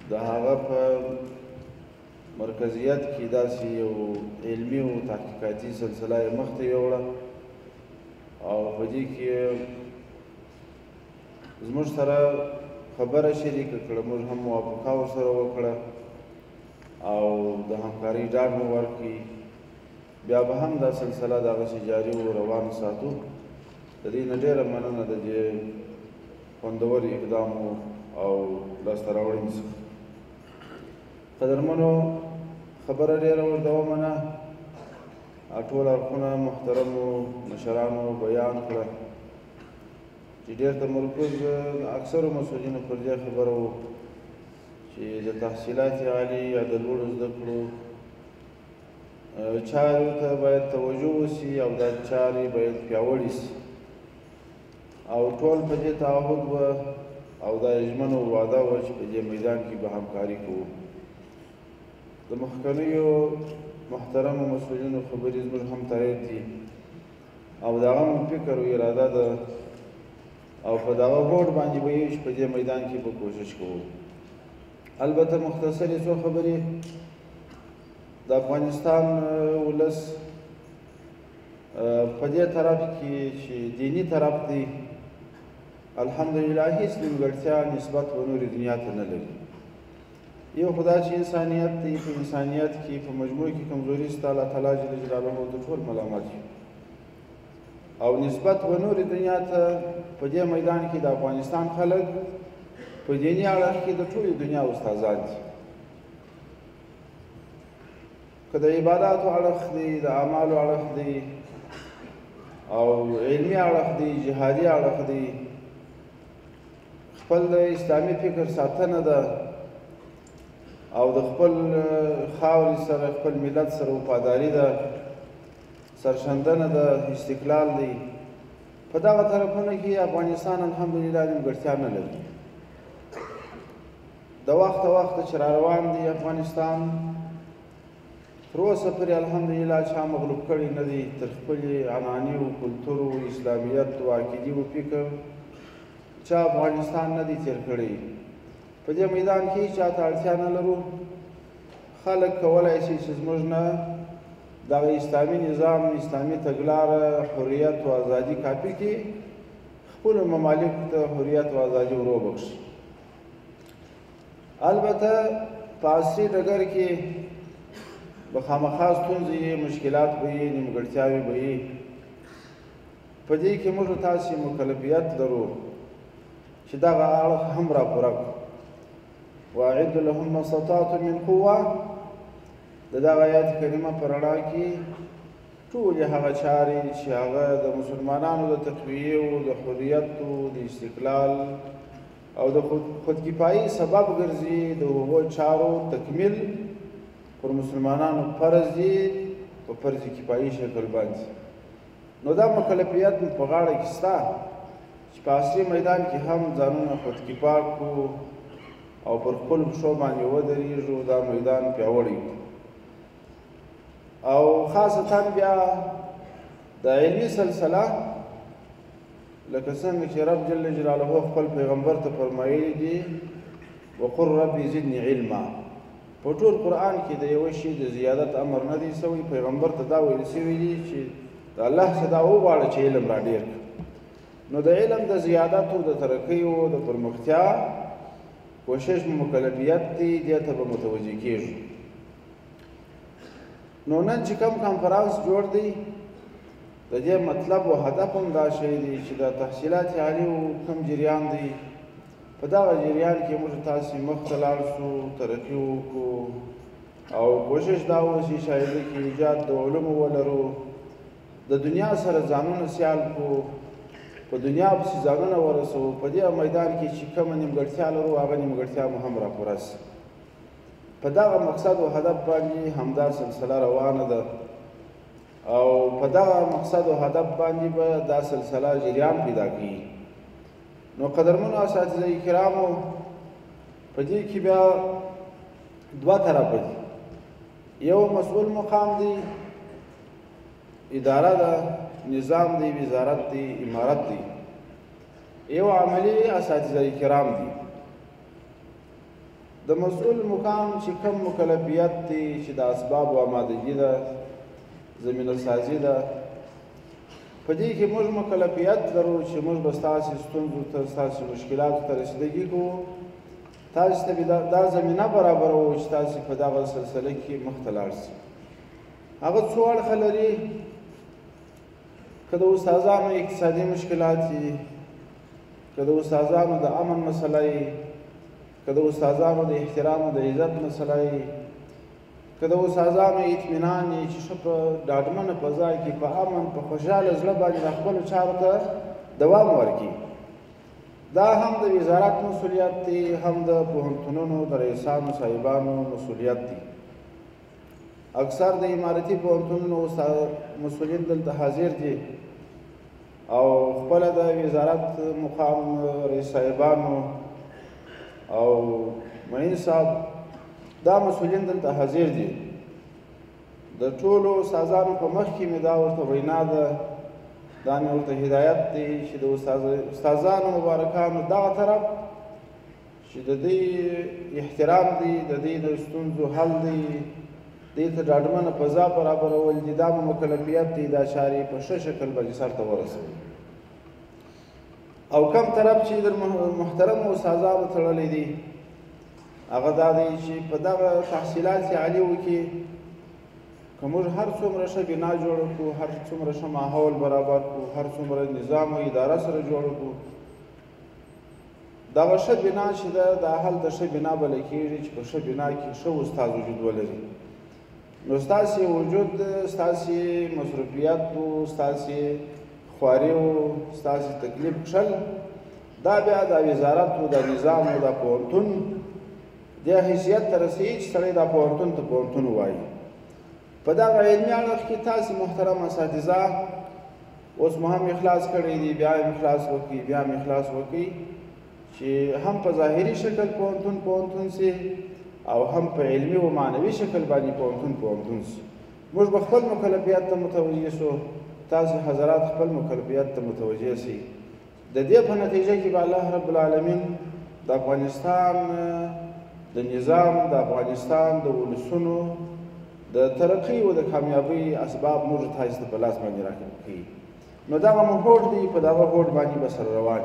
د هغه په مرکزیت کې داسې یو علمي او تحقیقاتي سلسله یې مخته یوړه او په دې کې زموږ سره خبره شریکه کړه، موږ هم موافقه ورسره وکړه او د همکارۍ ډاډ مو ورکړي. بیا به هم دا سلسله دغسې جاري و روانه ساتو. د دې نه ډېره مننه د دې خوندور اقدام او لاسته راوړنې څخه. قدرمنو، خبره ډېره ورته ومنه، ټول اړخونه محترمو مشرانو بیان کړه چې ډېر تمرکز اکثرو مسؤلینو پر دې خبره و چې د تحصیلات عالي یا د لوړو زده کړو چارو ته باید توجه وسي او دا چارې باید پیاوړې سي او ټول په دې تعهد و او دا ژمنه وعده وه چې په دې میدان کې به همکاري کوو. د مخکنیو محترمو مسؤلینو خبرې زموږ هم تایید دي او د هغه مو فکر او اراده ده او په دغه هوډ باندې به یو چې په دې میدان کې به کوشش کوو. البته مختصرې څو خبرې. د افغانستان ولس په دې طرف کې چې دیني طرف دی الحمدلله هیڅ نیمګړتیا نسبت و نورې دنیا ته نه لري. یو خدا چې انسانیت دی، په انسانیت کې په مجموع کې کمزوري سته، الله تعالی جل جلاله د ټول ملامت یو او نسبت و نورې دنیا ته په دې میدان کې د افغانستان خلک په دیني اړخ کې د ټولې دنیا استادان دي. که د عباداتو اړخ دی، د اعمالو اړخ دی او علمي اړخ دی، جهادي اړخ دی، خپل د اسلامي فکر ساتنه ده او د خپل خاورې سره خپل ملت سره وفاداري ده، سرښندنه ده، استقلال دی. په دغه طرفونو کې افغانستان الحمدلله نیمګړتیا نه لري. د وخته وخته چې را روان دی افغانستان تر اوسه پورې الحمدلله چا مغلوب کړی نه دی تر خپلې عنعنې و کلتور و اسلامیت و عقیدې و فکر چا افغانستان نه دی تېر کړی. په دې میدان کې چا ته اړتیا نه لرو. خلک کولی شي چې زموږ نه دغه اسلامي نظام، اسلامي تګلاره، حریت و ازادي کاپي کړي، خپلو ممالکو ته حریت و ازادي ور وبخښي. البته په عصري ډګر کې به خامخا ستونزې وي، مشکلات به وي، نیمګړتیاوې به وي. په دې کې موږ تاسې مکلفیت لرو چې دغه اړخ هم راپوره کړو. واعدوا لهم ما استطعتم من قوه د دغه آیات کریمه په رڼا کې ټولې هغه چارې چې هغه د مسلمانانو د تقویې او د حریت او د استقلال او د خودکفایي سبب ګرځي، د هغو چارو تکمیل پر مسلمانانو فرض دي په فرض کفایي شکل باندې. نو دا مکلفیت مو په غاړه کې شته چې په عصري میدان کې هم ځانونه خودکفا کړو او پر خپلو پښو باندې ودرېږو، دا میدان پیاوړی کړو. او خاصتا بیا د علمي سلسله لکه څنګه چې رب جل جلاله خپل پیغمبر ته فرمایلی دي وقل ربي زدني علما. په ټول قرآن کې د یوه شي د زیادت امر نه دی سوی. پیغمبر ته دا ویل سوي دي چې د الله څخه دا وغواړه چې علم را ډېر کړه. نو د علم د زیادت او د ترقۍ او د پرمختیا کوشش مو مکلفیت دی، دې ته به متوجه کېږو. نو نن چې کوم کنفرانس جوړ دی د دې مطلب او هدف هم دا شی دی چې د تحصیلات عالي او کوم جریان دی په دغه جریان کې موږ تاسې مخته لاړ شو، ترقي وکړو او کوشش دا وشي شاید کې ایجاد د علومو ولرو، د دنیا سره ځانونه سیال کړو، په دنیا پسې ځانونه ورسوو. په دې میدان کې چې کومه نیمګړتیا لرو هغه نیمګړتیا مو هم راپوره سي. په دغه مقصد او هدف باندې همدا سلسله روانه ده او په دغه مقصد او هدف باندې به دا سلسله جریان پیدا کړي. نو قدرمنو اساتذه کرامو په دې کې بیا دوه طرفه دي. یو مسؤل مقام دی، اداره ده، نظام دی، وزارت دی، امارت دی. یو عملی اساتذه کرام دي. د مسؤل مقام چې کوم مکلفیت دی چې د اسبابو آمادګي ده زمینه سازي ده په دې کې موږ مکلفیت لرو چې موږ به ستاسې ستونزو ته ستاسې مشکلاتو ته رسیدګي کوو تاسې ته دا زمینه برابروو چې تاسې په دغه سلسله کې مخته لاړ شئ هغه څو اړخه لري که د استادانو اقتصادي مشکلات وي که د استادانو د امن مسله وي که د استادانو د احترام او د عزت مسله وي که د استادانو اطمینان وي چې ښه په ډاډمنه فضا کې په امن په خوشحاله زړه باندې د خپلو چارو ته دوام ورکړي دا هم د وزارت مسؤلیت دی هم د پوهنتونونو د رئیسانو صاحبانو مسؤلیت دی اکثر د امارتي پوهنتونونو مسؤلین دلته حاضر دي او خپله د وزارت مقام رئیس صاحبانو او معین صاحب دا مسؤلین دلته حاضر دي د ټولو استادانو په مخ کې مې دا ورته وینا ده دا مې ورته هدایت دی چې د استادانو مبارکانو دغه طرف چې د دې احترام دی د دې د ستونزو حل دی دې ته ډاډمنه فضا برابرول دي دا مو مکلفیت دی دا چارې په ښه شکل باندې سرته ورسوي او کم طرف چې د محترمو استادانو تړلی دی هغه دا دی چې په دغه تحصیلات عالیو کې که موږ هر څومره ښه بنا جوړه کړو هر څومره ښه ماحول برابر کړو هر څومره نظام او اداره سره جوړه کړو دغه ښه بنا چې ده دا هلته ښه بنا بله کېږي چې په ښه بنا کې ښه استاد وجود ولري نو ستاسې وجود ستاسې مصروفیت و ستاسې خواري و ستاسې تکلیف کښل دا بیا د وزارت و د نظام و د پوهنتون دې حیثیت ته رسوي چې سړی دا پوهنتون ته پوهنتون ووایي په دغه علمي اړخ کې تاسې محترم اساتذه اوس مو هم اخلاص کړی دی بیا هم اخلاص وکړي بیا هم اخلاص وکړي چې هم په ظاهري شکل پوهنتون سي او هم په علمي و معنوي شکل باندې پوهنتون سي موږ به خپل مکلفیت ته متوجه سو تاسې حضرات خپل مکلفیت ته متوجه سي د دې په نتیجه کې به الله رب العالمین د افغانستان د نظام د افغانستان د ولسونو د ترقی او د کامیابی اسباب موږ تاسو ته په لاس باندې راکړي نو دغه مو هوډ دی په دغه هوډ باندې به سره روان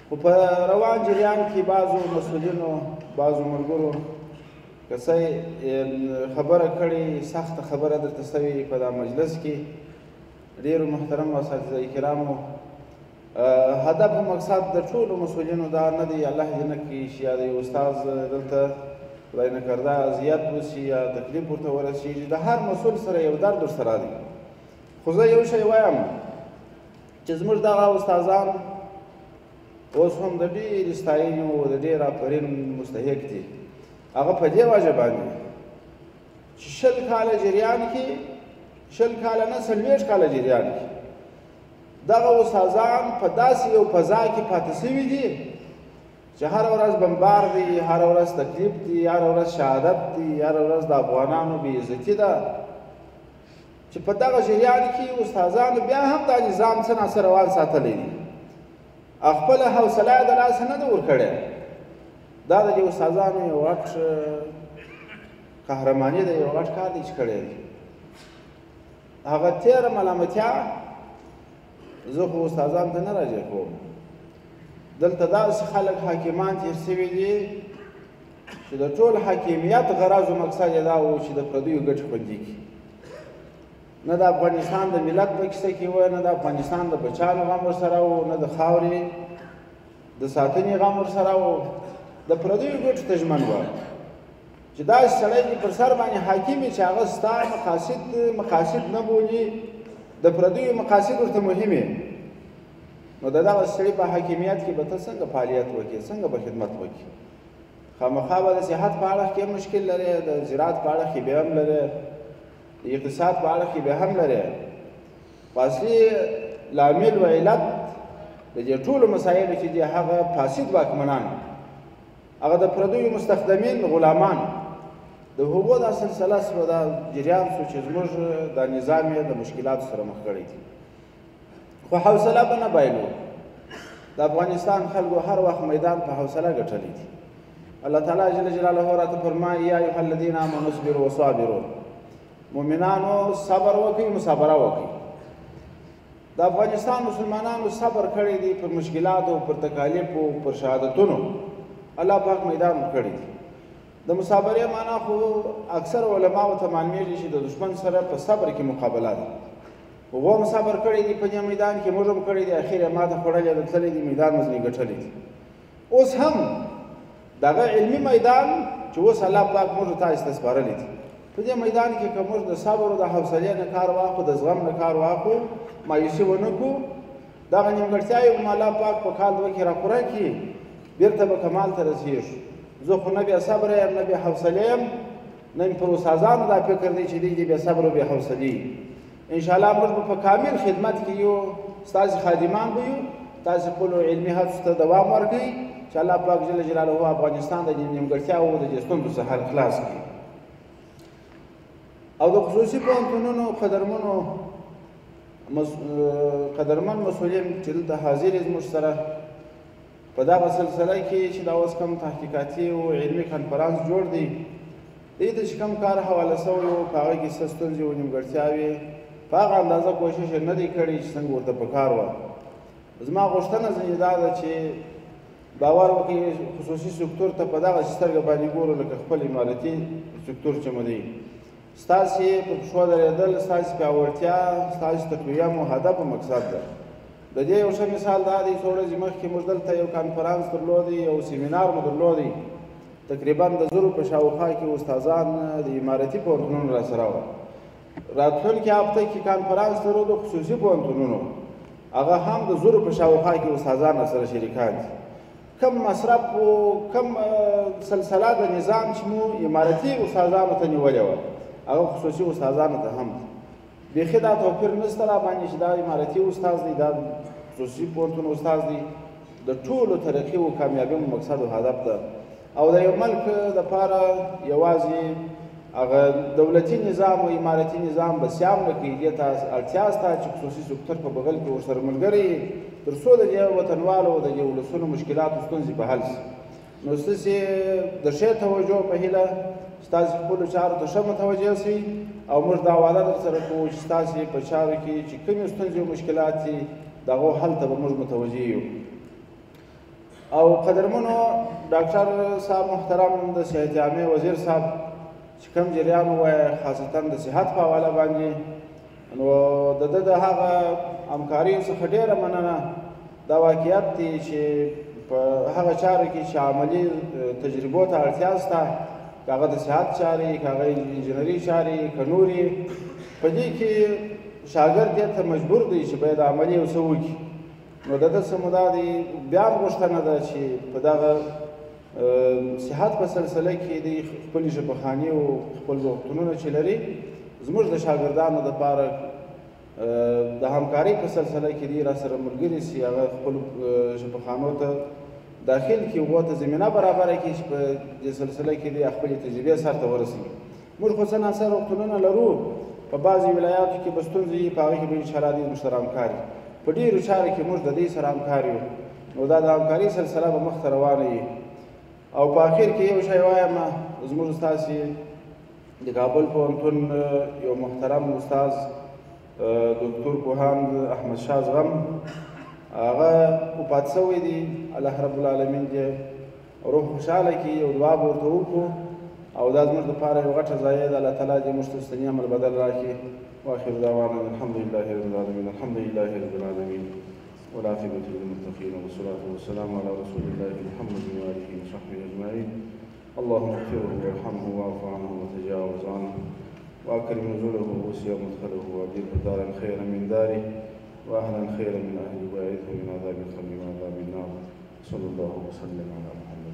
خو په روان جریان کې بعضو مسؤلینو بعضو ملګرو که څه خبره کړې سخته خبره درته سوې په دا مجلس کې ډېرو محترمو اساتذه کرامو هدف او مقصد د ټولو مسؤلینو دا نه دی الله دې نه کړي چې یا د یو استاذ دلته خدای نه کرده اذیت وشي یا تکلیف ورته ورسېږي د هر مسؤل سره یو درد ورسره دی خو زه یو شی وایم چې زموږ دغه استادان اوس هم د ډېرې ستاینې او د ډېر آفرین مستحق دي هغه په دې وجه باندې چې 20 کاله جریان کې 20 کاله نه 40 کاله جریان کې دغه استادان په داسې یو فضا کې پاتې شوي دي چې هر ورځ بمبار دی هر ورځ تکلیف دی هر ورځ شهادت دی هر ورځ د افغانانو بې عزتي ده چې په دغه جریان کې استادانو بیا هم دا نظام څه ناڅه روان ساتلی دی خپله حوصله یې د لاسه نه ده ورکړې دا د دې استادانو یو غټ قهرماني ده یو غټ کار دی چې کړی دی هغه تېره ملامتیا زه خو استادانو ته نه راجع کوم دلته داسې خلک حاکمان تېر شوي دي چې د ټول حاکمیت غرض و مقصد یې دا و چې د پردیو ګټې خوندي کړي نه د افغانستان د ملت په کیسه کې وه نه د افغانستان د بچیانو غم ورسره و نه د خاورې د ساتنې غم ورسره و د پردیو ګټو ته ژمن وه چې داسې سړی دې پر سر باندې حاکم وي چې هغه ستا مقاصد نه بولي د پردیو مقاصد ورته مهم نو د دغه سړي په حاکمیت کې به ته څنګه فعالیت وکړې څنګه به خدمت وکړې خامخا به د صحت په اړه کې مشکل لرې د زراعت په اړه کې به هم لرې د اقتصاد په اړه کې به هم لرې په اصلي لامل و علت د دې ټولو مسایلو چې دي هغه فاسد واکمنان هغه د پردیو مستخدمین غلامان د هغو دا سلسله سوه دا جریان سو چې زموږ دا نظام یې د مشکلاتو سره مخ کړی دي خو حوصله به نه بایلو د افغانستان خلکو هر وخت میدان په حوصله ګټلی دي الله تعالی جل جلاله راته فرمایي یا ایها الذین آمنوا اصبروا وصابروا، مؤمنانو صبر وکړئ، مصابره وکړئ. د افغانستان مسلمانانو صبر کړی دی پر مشکلاتو، پر تکالیفو، پر شهادتونو. الله پاک میدان کړی دی. د مصابرې معنا خو اکثر علماو ته معلومیږي چې د دشمن سره په صبر کې مقابله ده. هغو هم صبر کړی دی په دې میدان کې، موږ هم کړی دی. اخر یې ماته خوړلې ده، تللی دی میدان مو ځینې ګټلی دی. اوس هم دغه علمي میدان چې اوس الله پاک موږ تاسو ته سپارلی دی، په دې میدان کې که موږ د صبر او د حوصلې نه کار واخلو، د زغم نه کار واخلو، مایوسي ونه کړو، دغه نیمګړتیاوې به الله پاک په کال دوه کې راپوره کړي، بېرته به کمال ته رسېږو. زه خو نه بې صبره یم، نه بې حوصلې یم، نه مې پر استادانو دا فکر دی چې دوی دې بې صبر او بې حوصلې. انشاءالله موږ به په کامل خدمت کې یو، ستاسې خادمان به یو. تاسې خپلو علمي هڅو ته دوام ورکړئ چې الله پاک جل جلاله افغانستان د نیمګړتیاوو او د دې ستونزو څخه خلاص کړي. او د خصوصي پوهنتونونو قدرمن مسؤلین چې دلته حاضر یې زموږ سره په دغه سلسله کې چې دا اوس کوم تحقیقاتي او علمي کنفرانس جوړ دی، دې ته چې کوم کار حواله سوی و په هغه کې څه ستونزې او نیمګړتیاوې په هغه اندازه کوشش یې نه دی کړی چې څنګه ورته پکار وه. زما غوښتنه ځینې دا ده چې باور وکړئ خصوصي سکتور ته په دغه سترګه باندې ګورو لکه خپل امارتي سکتور چې مو دی. ستاسې په پښو درېدل، ستاسې پیاوړتیا، ستاسې تقویه مو هدف او مقصد ده. د دې یو ښه مثال دا دی، څو ورځې مخکې موږ دلته یو کانفرانس درلودی، یو سیمینار مو درلودی، تقریبا د 1000 په شاوخوا کې استادان د امارتي پوهنتونونو راسره وو. راتلونکې هفته کې کانفرانس درلود د خصوصي پوهنتونونو، هغه هم د 1000 په شاوخوا کې استادان راسره شریکان دي. کم مصرف او کم سلسله د نظام چې مو امارتي استادانو ته نیولې وه، هغه خصوصي استادانو ته هم بیخي دا توپیر نشته راباندې چې دا امارتي استاد دی، دا خصوصي پوهنتون استاد دی. د ټولو ترقي او کامیابي مو مقصد او هدف ده. او د یو ملک دپاره یوازې هغه دولتي نظام او امارتي نظام به سیام نه کوي، دې ته اړتیا شته چې خصوصي سکتور په بغل کې ورسره ملګری تر څو د دې وطنوالو او د دې ولسونو مشکلاتو ستونزې به حل شي. نو ستاسې د ښې توجه په هیله ستاسې خپلو چارو ته ښه متوجه شئ، او موږ دا وعده درسره کوو چې ستاسې په چارو کې چې کومې ستونزې او مشکلات دي د هغو حل ته به موږ متوجه یو. او قدرمنو ډاکټر صاحب محترم د صحت عامې وزیر صاحب چې کوم جریان ووایه خاصتا د صحت په حواله باندې، نو د ده د هغه همکاریو څخه ډېره مننه. دا واقعیت دی چې په هغه چارو کې چې عملي تجربو ته اړتیا شته، که هغه د صحت چارې، که هغه انجینري چارې، که نورې، په دې کې شاګرد دې ته مجبور دی چې باید عملي یو څه وکړي. نو د ده څه مو دا دی، بیا هم غوښتنه ده چې په دغه صحت په سلسله کې دی خپلې ژبپوهاني او خپل روغتونونه چې لري، زموږ د شاګردانو دپاره د همکارۍ په سلسله کې دی راسره ملګري سي، هغه خپلو ژبپوهانو ته داخل کې هغو ته زمینه برابره کړي چې په دې سلسله کې دی خپلې تجربې سرته ورسوي. موږ خو څه ناڅه روغتونونه لرو، په بعضې ولایاتو کې به ستونزې وي، په هغې کې به انشاءالله دوی موږ سره همکار وي. په ډېرو چارو کې موږ د دوی سره همکار یو، نو دا د همکارۍ سلسله به مخته روانه وي. او په اخر کې یو شی وایم، زموږ ستاسې د کابل پوهنتون یو محترم استاذ دکتور پوهاند احمدشاه زغم، هغه وفات شوی دی، الله رب العالمین دې روح خوشحاله کړي. یو دعا به ورته وکړو، او دا زموږ دپاره یو غټه ضایع ده. الله تعالی دې موږ ته ستنې عمل بدل راکړي. واخر دعوانا الحمد لله رب العالمين. الحمد لله رب العالمين والعاقبة للمتقين، والصلاة والسلام على رسول الله محمد وآله وصحبه أجمعين. اللهم اغفره وارحمه واعف عنه وتجاوز عنه وأكرم نزوله ووسع مدخله وأبدله دارا خيرا من داره وأهلا خيرا من أهله وأعذه من عذاب القبر وعذاب النار. صلى الله وسلم على محمد.